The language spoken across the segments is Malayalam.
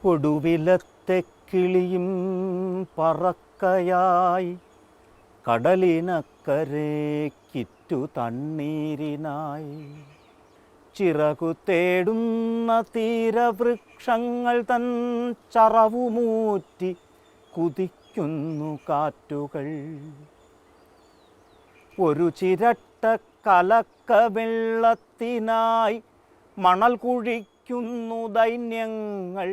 ഒടുവിലത്തെ കിളിയും പറക്കയായി കടലിനക്കരേക്കിറ്റു തണ്ണീരിനായി ചിറകു തേടുന്ന തീരവൃക്ഷങ്ങൾ തൻ ചറവുമൂറ്റി കുതിക്കുന്നു കാറ്റുകൾ. ഒരു ചിരട്ട കലക്ക വെള്ളത്തിനായി മണൽ കുഴിക്കുന്നു ദൈന്യങ്ങൾ.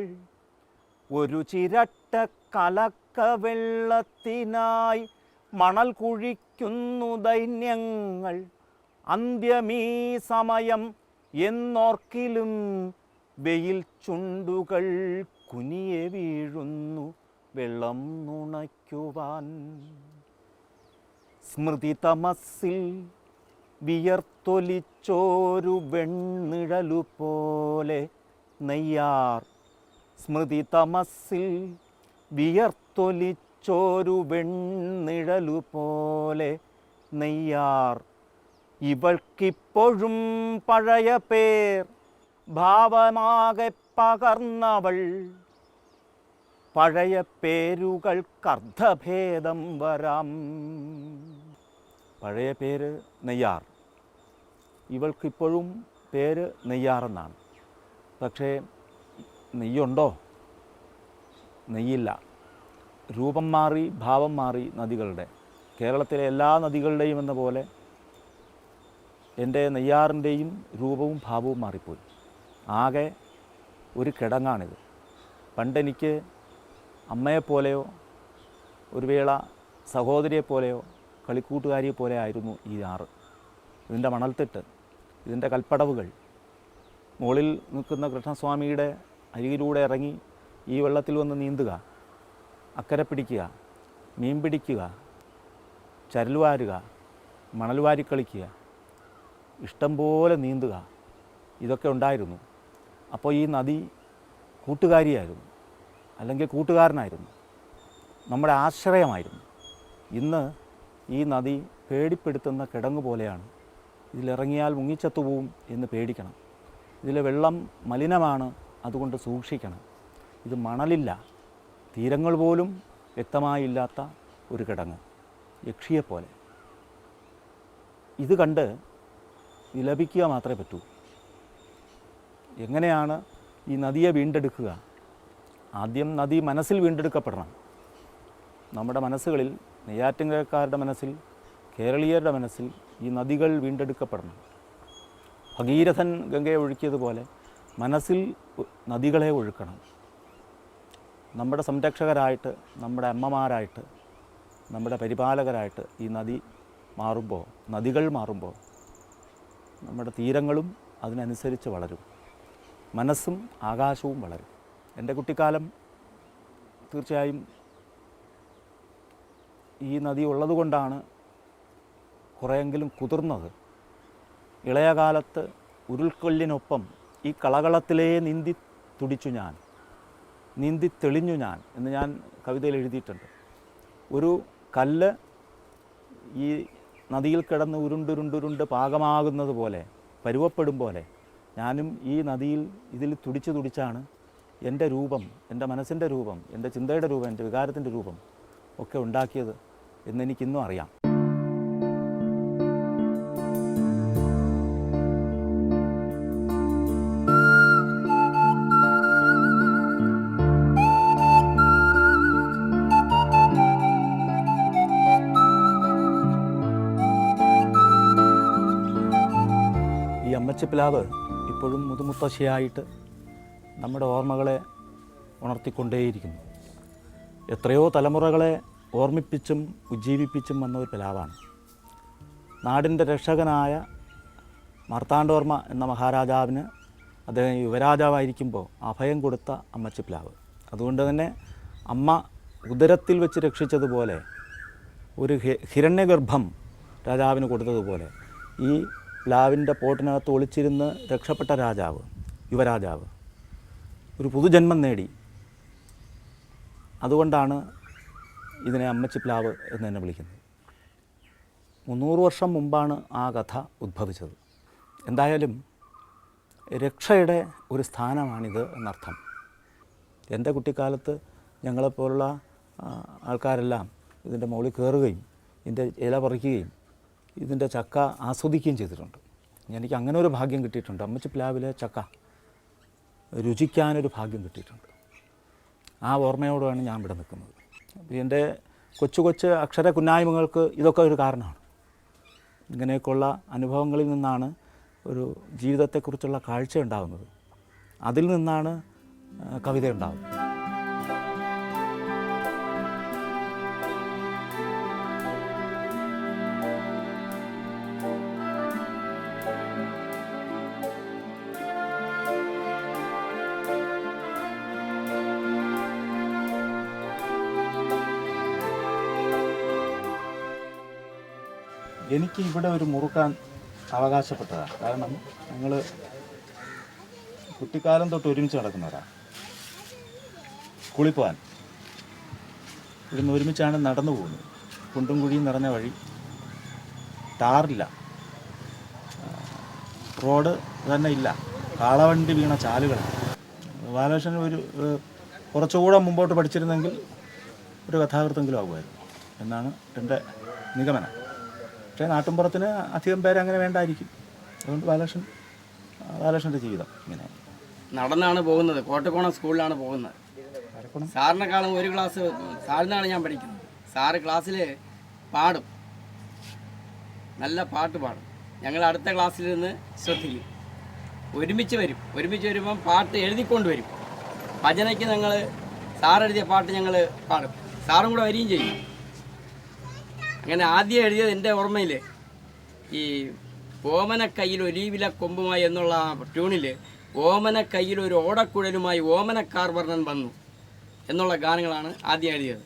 ഒരു ചിരട്ട കലക്ക വെള്ളത്തിനായി മണൽ കുഴിക്കുന്നു ദൈന്യങ്ങൾ. അന്ത്യമീ സമയം എന്നോർക്കിലും വെയിൽ ചുണ്ടുകൾ കുനിയെ വീഴുന്നു വെള്ളം നുണയ്ക്കുവാൻ. സ്മൃതി തമസ്സിൽ വിയർത്തൊലിച്ചോരു വെണ്ണിഴലുപോലെ നെയ്യാർ. സ്മൃതി തമസ്സിൽ വിയർത്തൊലിച്ചോരു വെണ്ണിഴലുപോലെ നെയ്യാർ. ഇവൾക്കിപ്പോഴും പഴയ പേർ ഭാവമാകെ പകർന്നവൾ. പഴയ പേരുകൾക്കർത്ഥഭേദം വരാം. പഴയ പേര് നെയ്യാർ, ഇവൾക്കിപ്പോഴും പേര് നെയ്യാറെന്നാണ്. പക്ഷേ നെയ്യുണ്ടോ? നെയ്യില്ല. രൂപം മാറി ഭാവം മാറി നദികളുടെ. കേരളത്തിലെ എല്ലാ നദികളുടെയും എന്ന പോലെ എൻ്റെ നെയ്യാറിൻ്റെയും രൂപവും ഭാവവും മാറിപ്പോയി. ആകെ ഒരു കിടങ്ങാണിത്. പണ്ടെനിക്ക് അമ്മയെപ്പോലെയോ ഒരു വേള സഹോദരിയെപ്പോലെയോ കളിക്കൂട്ടുകാരിയെപ്പോലെ ആയിരുന്നു ഈ ആറ്. ഇതിൻ്റെ മണൽത്തിട്ട്, ഇതിൻ്റെ കൽപ്പടവുകൾ, മുകളിൽ നിൽക്കുന്ന കൃഷ്ണസ്വാമിയുടെ അരികിലൂടെ ഇറങ്ങി ഈ വെള്ളത്തിൽ വന്ന് നീന്തുക, അക്കരെ പിടിക്കുക, മീൻ പിടിക്കുക, ചരൽ വാരുക, മണൽ വാരി കളിക്കുക, ഇഷ്ടം പോലെ നീന്തുക, ഇതൊക്കെ ഉണ്ടായിരുന്നു. അപ്പോൾ ഈ നദി കൂട്ടുകാരിയായിരുന്നു, അല്ലെങ്കിൽ കൂട്ടുകാരനായിരുന്നു, നമ്മുടെ ആശ്രയമായിരുന്നു. ഇന്ന് ഈ നദി പേടിപ്പെടുത്തുന്ന കിടങ്ങ് പോലെയാണ്. ഇതിലിറങ്ങിയാൽ മുങ്ങിച്ചത്തുപോവും എന്ന് പേടിക്കണം. ഇതിലെ വെള്ളം മലിനമാണ്, അതുകൊണ്ട് സൂക്ഷിക്കണം. ഇത് മണലില്ല, തീരങ്ങൾ പോലും വ്യക്തമായില്ലാത്ത ഒരു കിടങ്ങ്, യക്ഷിയെപ്പോലെ. ഇത് കണ്ട് വിലപിക്കുക മാത്രമേ പറ്റൂ. എങ്ങനെയാണ് ഈ നദിയെ വീണ്ടെടുക്കുക? ആദ്യം നദി മനസ്സിൽ വീണ്ടെടുക്കപ്പെടണം. നമ്മുടെ മനസ്സുകളിൽ, നെയ്യാറ്റിൻകരക്കാരുടെ മനസ്സിൽ, കേരളീയരുടെ മനസ്സിൽ ഈ നദികൾ വീണ്ടെടുക്കപ്പെടണം. ഭഗീരഥൻ ഗംഗയെ ഒഴുക്കിയതുപോലെ മനസ്സിൽ നദികളെ ഒഴുക്കണം. നമ്മുടെ സംരക്ഷകരായിട്ട്, നമ്മുടെ അമ്മമാരായിട്ട്, നമ്മുടെ പരിപാലകരായിട്ട് ഈ നദി മാറുമ്പോൾ, നദികൾ മാറുമ്പോൾ നമ്മുടെ തീരങ്ങളും അതിനനുസരിച്ച് വളരും, മനസ്സും ആകാശവും വളരും. എൻ്റെ കുട്ടിക്കാലം തീർച്ചയായും ഈ നദി ഉള്ളതുകൊണ്ടാണ് കുറേയെങ്കിലും കുതിർന്നത്. ഇളയ കാലത്ത് ഉരുൾക്കൊല്ലിനൊപ്പം ഈ കളകളത്തിലേ നീന്തി തുടിച്ചു ഞാൻ, നീന്തി തെളിഞ്ഞു ഞാൻ എന്ന് ഞാൻ കവിതയിൽ എഴുതിയിട്ടുണ്ട്. ഒരു കല്ല് ഈ നദിയിൽ കിടന്ന് ഉരുണ്ടുരുണ്ടുരുണ്ട് പാകമാകുന്നത് പോലെ, പരുവപ്പെടും പോലെ ഞാനും ഈ നദിയിൽ ഇതിൽ തുടിച്ചാണ് എൻ്റെ രൂപം, എൻ്റെ മനസ്സിൻ്റെ രൂപം, എൻ്റെ ചിന്തയുടെ രൂപം, എൻ്റെ വികാരത്തിൻ്റെ രൂപം ഒക്കെ ഉണ്ടാക്കിയത് എന്നെനിക്കിന്നും അറിയാം. ഈ അമ്മച്ചിപ്പിലാവ് ഇപ്പോഴും മുതുമുത്തശ്ശിയായിട്ട് നമ്മുടെ ഓർമ്മകളെ ഉണർത്തിക്കൊണ്ടേയിരിക്കുന്നു. എത്രയോ തലമുറകളെ ഓർമ്മിപ്പിച്ചും ഉജ്ജീവിപ്പിച്ചും വന്ന ഒരു പിലാവാണ്. നാടിൻ്റെ രക്ഷകനായ മാർത്താണ്ഡവർമ്മ എന്ന മഹാരാജാവിന് അദ്ദേഹം യുവരാജാവായിരിക്കുമ്പോൾ അഭയം കൊടുത്ത അമ്മച്ചിപ്പിലാവ്. അതുകൊണ്ട് തന്നെ അമ്മ ഉദരത്തിൽ വെച്ച് രക്ഷിച്ചതുപോലെ, ഒരു ഹിരണ്യഗർഭം രാജാവിന് കൊടുത്തതുപോലെ ഈ പ്ലാവിൻ്റെ പോട്ടിനകത്ത് ഒളിച്ചിരുന്ന് രക്ഷപ്പെട്ട രാജാവ്, യുവരാജാവ് ഒരു പുതുജന്മം നേടി. അതുകൊണ്ടാണ് ഇതിനെ അമ്മച്ചിപ്ലാവ് എന്ന് തന്നെ വിളിക്കുന്നത്. 300 വർഷം മുമ്പാണ് ആ കഥ ഉദ്ഭവിച്ചത്. എന്തായാലും രക്ഷയുടെ ഒരു സ്ഥാനമാണിത് എന്നർത്ഥം. എൻ്റെ കുട്ടിക്കാലത്ത് ഞങ്ങളെപ്പോലുള്ള ആൾക്കാരെല്ലാം ഇതിൻ്റെ മുകളിൽ കയറുകയും ഇതിൻ്റെ ഇല പറിക്കുകയും ഇതിൻ്റെ ചക്ക ആസ്വദിക്കുകയും ചെയ്തിട്ടുണ്ട്. എനിക്ക് അങ്ങനെ ഒരു ഭാഗ്യം കിട്ടിയിട്ടുണ്ട്. അമ്മച്ചി പ്ലാവിലെ ചക്ക രുചിക്കാനൊരു ഭാഗ്യം കിട്ടിയിട്ടുണ്ട്. ആ ഓർമ്മയോടെയാണ് ഞാൻ ഇവിടെ നിൽക്കുന്നത്. എൻ്റെ കൊച്ചു കൊച്ചു അക്ഷര കുന്നായ്മകൾക്ക് ഇതൊക്കെ ഒരു കാരണമാണ്. ഇങ്ങനെയൊക്കെയുള്ള അനുഭവങ്ങളിൽ നിന്നാണ് ഒരു ജീവിതത്തെക്കുറിച്ചുള്ള കാഴ്ച ഉണ്ടാകുന്നത്. അതിൽ നിന്നാണ് കവിത ഉണ്ടാകുന്നത്. എനിക്ക് ഇവിടെ ഒരു മുറുക്കാൻ അവകാശപ്പെട്ടതാണ്. കാരണം ഞങ്ങൾ കുട്ടിക്കാലം തൊട്ട് ഒരുമിച്ച് നടക്കുന്നവരാണ്. സ്കൂളിൽ പോകാൻ ഇവിടുന്ന് ഒരുമിച്ചാണ് നടന്നു പോകുന്നത്. കുണ്ടും കുഴിയും നിറഞ്ഞ വഴി, ടാറില്ല, റോഡ് തന്നെ ഇല്ല, കാളവണ്ടി വീണ ചാലുകൾ. ബാലകൃഷ്ണൻ ഒരു കുറച്ചുകൂടെ മുമ്പോട്ട് പഠിച്ചിരുന്നെങ്കിൽ ഒരു കഥാകൃത്തെങ്കിലും ആകുമായിരുന്നു എന്നാണ് എൻ്റെ നിഗമനം. പക്ഷേ നാട്ടിൻപുറത്തിന് അധികം പേര് അങ്ങനെ വേണ്ടായിരിക്കും. അതുകൊണ്ട് ബാലകൃഷ്ണൻ്റെ ജീവിതം ഇങ്ങനെ നടന്നാണ് പോകുന്നത്. കോട്ടക്കോണം സ്കൂളിലാണ് പോകുന്നത്. സാറിനെക്കാളും ഒരു ക്ലാസ് സാറിനാണ് ഞാൻ പഠിക്കുന്നത്. സാറ് ക്ലാസ്സിൽ പാടും, നല്ല പാട്ട് പാടും. ഞങ്ങൾ അടുത്ത ക്ലാസ്സിൽ നിന്ന് ശ്രദ്ധിക്കും. ഒരുമിച്ച് വരുമ്പം പാട്ട് എഴുതിക്കൊണ്ട് വരും. ഭജനയ്ക്ക് ഞങ്ങൾ സാറെഴുതിയ പാട്ട് ഞങ്ങൾ പാടും, സാറും കൂടെ വരികയും ചെയ്യും. അങ്ങനെ ആദ്യം എഴുതിയത് എൻ്റെ ഓർമ്മയിൽ ഈ ഓമനക്കയ്യിൽ ഒലീവില കൊമ്പുമായി എന്നുള്ള ട്യൂണിൽ ഓമനക്കയ്യിൽ ഒരു ഓടക്കുഴലുമായി ഓമനക്കാർ വർണ്ണൻ വന്നു എന്നുള്ള ഗാനങ്ങളാണ് ആദ്യം എഴുതിയത്.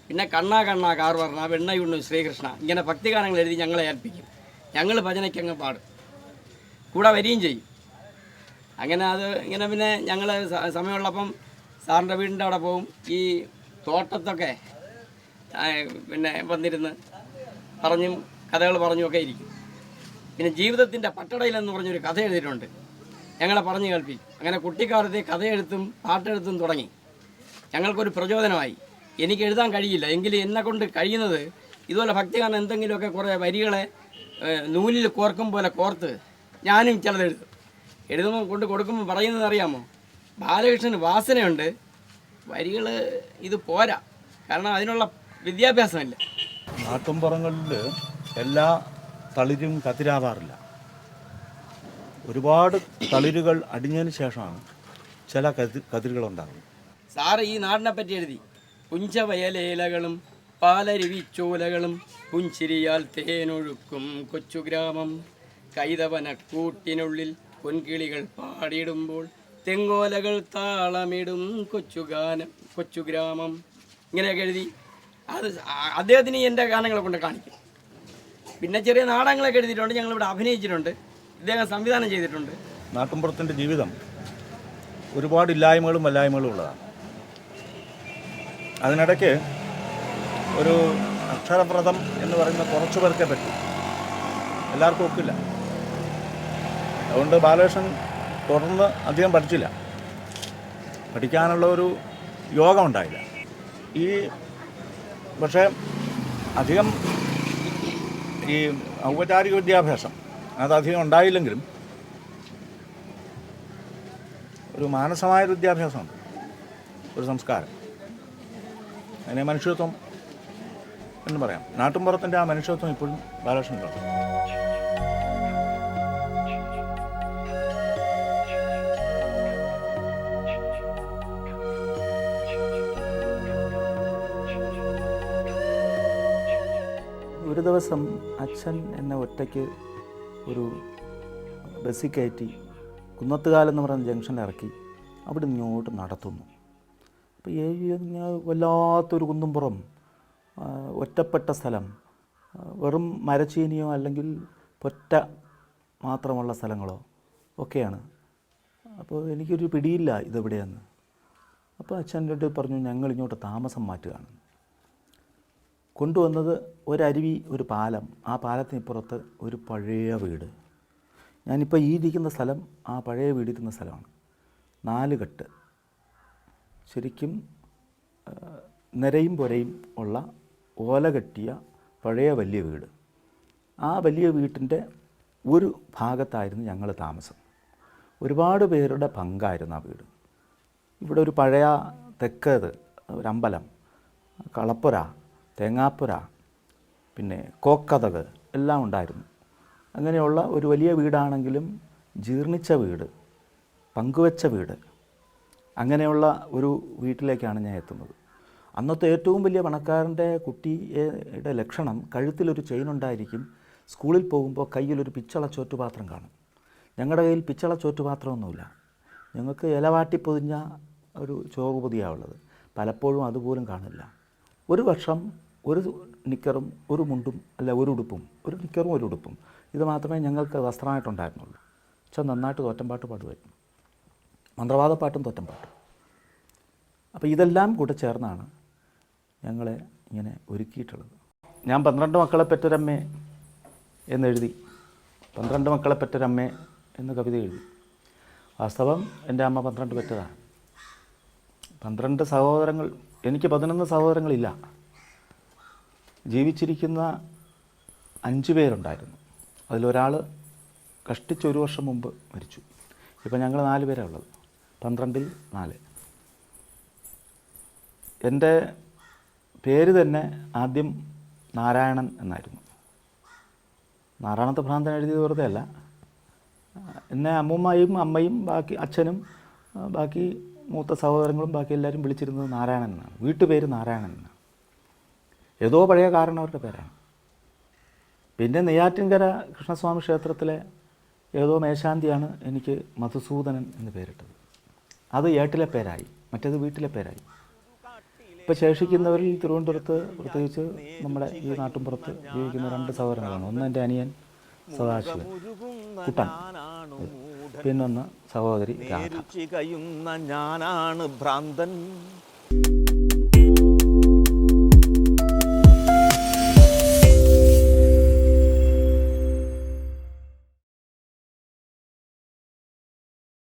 പിന്നെ കണ്ണാ കണ്ണാ കാർ വർണ്ണ വെണ്ണയുണ്ണു ശ്രീകൃഷ്ണ ഇങ്ങനെ ഭക്തിഗാനങ്ങൾ എഴുതി ഞങ്ങളെ ഏൽപ്പിക്കും. ഞങ്ങൾ ഭജനയ്ക്കങ്ങ് പാടും, കൂടെ വരികയും ചെയ്യും. അങ്ങനെ അത് ഇങ്ങനെ പിന്നെ ഞങ്ങൾ സമയമുള്ളപ്പം സാറിൻ്റെ വീടിൻ്റെ അവിടെ പോകും. ഈ തോട്ടത്തൊക്കെ പിന്നെ വന്നിരുന്ന് പറഞ്ഞും കഥകൾ പറഞ്ഞുമൊക്കെ ഇരിക്കും. പിന്നെ ജീവിതത്തിൻ്റെ പട്ടടയിലെന്ന് പറഞ്ഞൊരു കഥ എഴുതിയിട്ടുണ്ട്, ഞങ്ങളെ പറഞ്ഞു കേൾപ്പിക്കും. അങ്ങനെ കുട്ടിക്കാലത്തെ കഥയെഴുത്തും പാട്ടെഴുത്തും തുടങ്ങി. ഞങ്ങൾക്കൊരു പ്രചോദനമായി. എനിക്ക് എഴുതാൻ കഴിയില്ല, എങ്കിലും എന്നെക്കൊണ്ട് കഴിയുന്നത് ഇതുപോലെ ഭക്തിഗാനം എന്തെങ്കിലുമൊക്കെ കുറേ വരികളെ നൂലിൽ കോർക്കും പോലെ കോർത്ത് ഞാനും ചിലത് എഴുതുമ്പോൾ കൊണ്ട് കൊടുക്കുമ്പോൾ പറയുന്നത് അറിയാമോ, ബാലകൃഷ്ണന് വാസനയുണ്ട്, വരികൾ ഇത് പോരാ, കാരണം അതിനുള്ള വിദ്യാഭ്യാസമില്ല. നാട്ടുംപുറങ്ങളിൽ എല്ലാ തളിരും കതിരാവാറില്ല. ഒരുപാട് തളിരുകൾ അടിഞ്ഞതിന് ശേഷമാണ് ചില കതിരുകളുണ്ടാകുന്നത്. സാറ് ഈ നാടിനെ പറ്റി എഴുതി, പുഞ്ചവയലേലകളും പാലരുവിച്ചോലകളും പുഞ്ചിരിയാൽ തേനൊഴുക്കും കൊച്ചുഗ്രാമം, കൈതവനക്കൂട്ടിനുള്ളിൽ പൊൻകിളികൾ പാടിയിടുമ്പോൾ തെങ്ങോലകൾ താളമിടും കൊച്ചുഗ്രാമം ഇങ്ങനെയൊക്കെ എഴുതി. അത് അദ്ദേഹത്തിന് എൻ്റെ ഗാനങ്ങളെ കൊണ്ട് കാണിക്കും. പിന്നെ ചെറിയ നാടകങ്ങളൊക്കെ എഴുതിയിട്ടുണ്ട്, ഞങ്ങളിവിടെ അഭിനയിച്ചിട്ടുണ്ട്, ഇദ്ദേഹം സംവിധാനം ചെയ്തിട്ടുണ്ട്. നാട്ടിൻപുറത്തിൻ്റെ ജീവിതം ഒരുപാട് ഇല്ലായ്മകളും വല്ലായ്മകളും ഉള്ളതാണ്. അതിനിടയ്ക്ക് ഒരു അക്ഷരപ്രദം എന്ന് പറയുന്ന കുറച്ച് പേർക്കേ പറ്റും, എല്ലാവർക്കും ഒക്കില്ല. അതുകൊണ്ട് ബാലകൃഷ്ണൻ തുടർന്ന് അധികം പഠിച്ചില്ല, പഠിക്കാനുള്ള ഒരു യോഗം ഉണ്ടായില്ല. പക്ഷേ അധികം ഈ ഔപചാരിക വിദ്യാഭ്യാസം അതധികം ഉണ്ടായില്ലെങ്കിലും ഒരു മാനസമായ വിദ്യാഭ്യാസമുണ്ട്, ഒരു സംസ്കാരം, അതിനെ മനുഷ്യത്വം എന്ന് പറയാം. നാട്ടിൻപുറത്തിൻ്റെ ആ മനുഷ്യത്വം ഇപ്പോഴും ബാലകൃഷ്ണനുണ്ട്. ഒരു ദിവസം അച്ഛൻ എന്നെ ഒറ്റയ്ക്ക് ഒരു ബസ്സിൽ കയറ്റി കുന്നത്തുകാലെന്ന് പറയുന്ന ജംഗ്ഷനിൽ ഇറക്കി അവിടെ ഇങ്ങോട്ട് നടത്തുന്നു. അപ്പോൾ വല്ലാത്തൊരു കുന്നുംപുറം, ഒറ്റപ്പെട്ട സ്ഥലം, വെറും മരച്ചീനിയോ അല്ലെങ്കിൽ പൊറ്റ മാത്രമുള്ള സ്ഥലങ്ങളോ ഒക്കെയാണ്. അപ്പോൾ എനിക്കൊരു പിടിയില്ല ഇതെവിടെയെന്ന്. അപ്പോൾ അച്ഛൻ്റെ അടുത്ത് പറഞ്ഞു, ഞങ്ങളിങ്ങോട്ട് താമസം മാറ്റുകയാണ്. കൊണ്ടുവന്നത് ഒരരുവി, ഒരു പാലം, ആ പാലത്തിനിപ്പുറത്ത് ഒരു പഴയ വീട്. ഞാനിപ്പോൾ ഈ ഇരിക്കുന്ന സ്ഥലം ആ പഴയ വീടിരിക്കുന്ന സ്ഥലമാണ്. 4 കെട്ട് ശരിക്കും നിരയും പുരയും ഉള്ള ഓല കെട്ടിയ പഴയ വലിയ വീട്. ആ വലിയ വീട്ടിൻ്റെ ഒരു ഭാഗത്തായിരുന്നു ഞങ്ങൾ താമസം. ഒരുപാട് പേരുടെ പങ്കായിരുന്നു ആ വീട്. ഇവിടെ ഒരു പഴയ തെക്കേത് ഒരമ്പലം, കളപ്പുര, തേങ്ങാപ്പുര, പിന്നെ കോക്കതക് എല്ലാം ഉണ്ടായിരുന്നു. അങ്ങനെയുള്ള ഒരു വലിയ വീടാണെങ്കിലും ജീർണിച്ച വീട്, പങ്കുവെച്ച വീട്, അങ്ങനെയുള്ള ഒരു വീട്ടിലേക്കാണ് ഞാൻ എത്തുന്നത്. അന്നത്തെ ഏറ്റവും വലിയ പണക്കാരൻ്റെ കുട്ടിയുടെ ലക്ഷണം കഴുത്തിലൊരു ചെയിൻ ഉണ്ടായിരിക്കും. സ്കൂളിൽ പോകുമ്പോൾ കയ്യിലൊരു പിച്ചള ചോറ്റുപാത്രം കാണും. ഞങ്ങളുടെ കയ്യിൽ പിച്ചള ചോറ്റുപാത്രമൊന്നുമില്ല. ഞങ്ങൾക്ക് ഇലവാട്ടി പൊതിഞ്ഞ ഒരു ചോറ് പൊതിയാണുള്ളത്. പലപ്പോഴും അതുപോലും കാണില്ല. ഒരു വർഷം ഒരു നിക്കറും ഒരു മുണ്ടും, അല്ല ഒരു ഉടുപ്പും, ഒരു നിക്കറും ഒരു ഉടുപ്പും, ഇത് മാത്രമേ ഞങ്ങൾക്ക് വസ്ത്രമായിട്ടുണ്ടായിരുന്നുള്ളൂ. പക്ഷെ നന്നായിട്ട് തോറ്റമ്പാട്ട് പാടുമായിരുന്നു, മന്ത്രവാദപ്പാട്ടും തോറ്റമ്പാട്ടും. അപ്പോൾ ഇതെല്ലാം കൂടെ ചേർന്നാണ് ഞങ്ങളെ ഇങ്ങനെ ഒരുക്കിയിട്ടുള്ളത്. ഞാൻ 12 മക്കളെ പെറ്റൊരമ്മേ എന്നെഴുതി, 12 മക്കളെ പെറ്റൊരമ്മേ എന്ന് കവിത എഴുതി. വാസ്തവം എൻ്റെ അമ്മ 12 പെറ്റതാണ്. 12 സഹോദരങ്ങൾ, എനിക്ക് 11 സഹോദരങ്ങളില്ല. ജീവിച്ചിരിക്കുന്ന 5 പേരുണ്ടായിരുന്നു. അതിലൊരാൾ കഷ്ടിച്ച് 1 വർഷം മുമ്പ് മരിച്ചു. ഇപ്പം ഞങ്ങൾ 4 പേരാണ് ഉള്ളത്. 12-ൽ 4. എൻ്റെ പേര് തന്നെ ആദ്യം നാരായണൻ എന്നായിരുന്നു. നാരായണത്തെ ഭ്രാന്തൻ എഴുതിയത് വെറുതെ അല്ല. എന്നെ അമ്മൂമ്മയും അമ്മയും ബാക്കി അച്ഛനും ബാക്കി മൂത്ത സഹോദരങ്ങളും ബാക്കി എല്ലാവരും വിളിച്ചിരുന്നത് നാരായണൻ എന്നാണ്. വീട്ടുപേര് നാരായണൻ എന്നാണ്. ഏതോ പഴയ കാരണവരുടെ പേരാണ്. പിന്നെ നെയ്യാറ്റിൻകര കൃഷ്ണസ്വാമി ക്ഷേത്രത്തിലെ ഏതോ മേശാന്തിയാണ് എനിക്ക് മധുസൂദനൻ എന്ന് പേരിട്ടത്. അത് ഏട്ടിലെ പേരായി, മറ്റേത് വീട്ടിലെ പേരായി. ഇപ്പോൾ ശേഷിക്കുന്നവരിൽ തിരുവനന്തപുരത്ത്, പ്രത്യേകിച്ച് നമ്മുടെ ഈ നാട്ടിൻപുറത്ത് ജീവിക്കുന്ന 2 സഹോദരങ്ങളാണ്. ഒന്ന് എൻ്റെ അനിയൻ സദാശിവൻ കുട്ടൻ, പിന്നൊന്ന് സഹോദരി രാധ. ഞാനാണ് ഭ്രാന്തൻ.